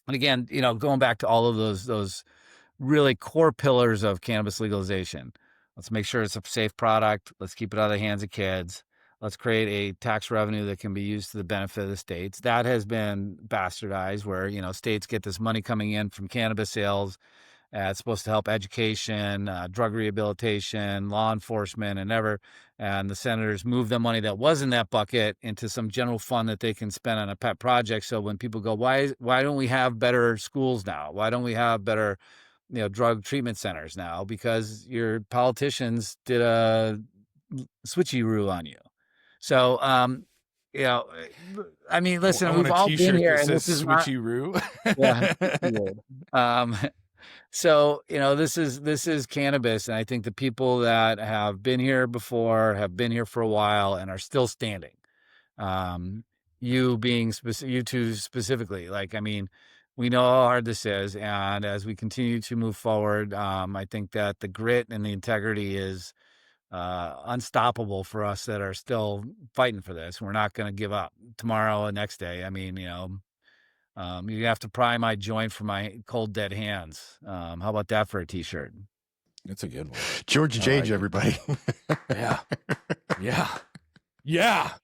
Speaker 3: again, going back to all of those really core pillars of cannabis legalization. Let's make sure it's a safe product. Let's keep it out of the hands of kids. Let's create a tax revenue that can be used to the benefit of the states. That has been bastardized where, states get this money coming in from cannabis sales. It's supposed to help education, drug rehabilitation, law enforcement, and the senators move the money that was in that bucket into some general fund that they can spend on a pet project. So when people go, why don't we have better schools now? Why don't we have better, drug treatment centers now? Because your politicians did a switcheroo on you. So, I mean, listen, we've all been here, and this is
Speaker 4: switcheroo.
Speaker 3: Yeah. So, this is cannabis, and I think the people that have been here before have been here for a while and are still standing. You two specifically, like, I mean, we know how hard this is, and as we continue to move forward, I think that the grit and the integrity is unstoppable for us that are still fighting for this. We're not going to give up tomorrow or next day. I mean, you have to pry my joint from my cold dead hands. How about that for a t-shirt?
Speaker 4: That's a good one.
Speaker 2: George Jage, everybody.
Speaker 4: Yeah.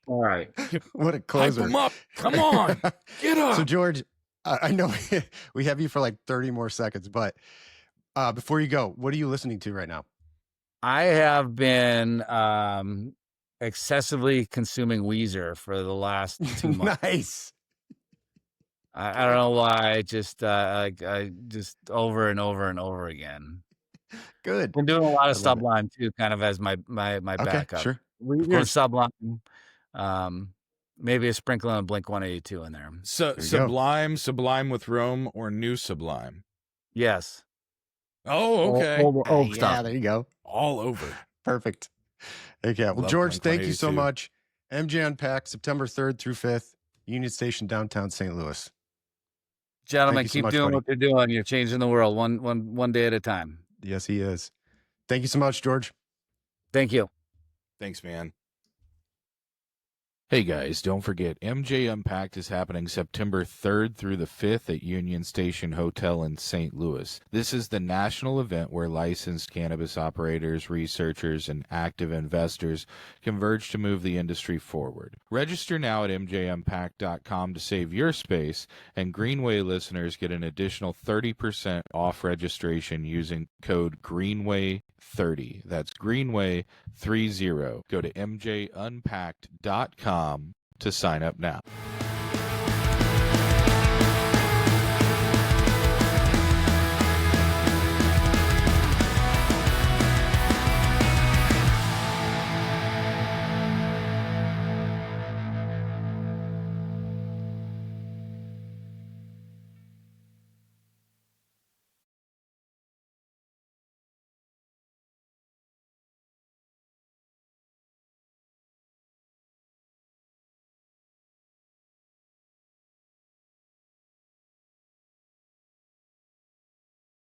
Speaker 3: All right.
Speaker 2: What a closer.
Speaker 4: Hype 'em up. Come on. Get up.
Speaker 2: So George, I know we have you for like 30 more seconds, but before you go, what are you listening to right now?
Speaker 3: I have been excessively consuming Weezer for the last 2 months.
Speaker 2: Nice.
Speaker 3: I don't know why. Just I just over and over and over again.
Speaker 2: Good.
Speaker 3: Been doing a lot of Sublime too, kind of as my backup.
Speaker 2: Sure.
Speaker 3: Weezer, Sublime, maybe a sprinkle of Blink 182 in there.
Speaker 4: So Sublime with Rome, or New Sublime?
Speaker 3: Yes.
Speaker 4: Oh, okay.
Speaker 3: Old stuff.
Speaker 2: Yeah, there you go.
Speaker 4: All over.
Speaker 2: Perfect. Okay. Well,
Speaker 4: Love
Speaker 2: George, thank you so
Speaker 4: 182.
Speaker 2: much. MJ Unpacked, September 3rd through 5th, Union Station, downtown St. Louis.
Speaker 3: Gentlemen,
Speaker 2: Thank you so
Speaker 3: keep
Speaker 2: much,
Speaker 3: doing
Speaker 2: buddy.
Speaker 3: what you're doing. You're changing the world one day at a time.
Speaker 2: Yes, he is. Thank you so much, George.
Speaker 3: Thank you.
Speaker 4: Thanks, man. Hey guys, don't forget MJ Unpacked is happening September 3rd through the 5th at Union Station Hotel in St. Louis. This is the national event where licensed cannabis operators, researchers, and active investors converge to move the industry forward. Register now at mjunpacked.com to save your space, and Greenway listeners get an additional 30% off registration using code Greenway30. That's Greenway30. Go to mjunpacked.com to sign up now.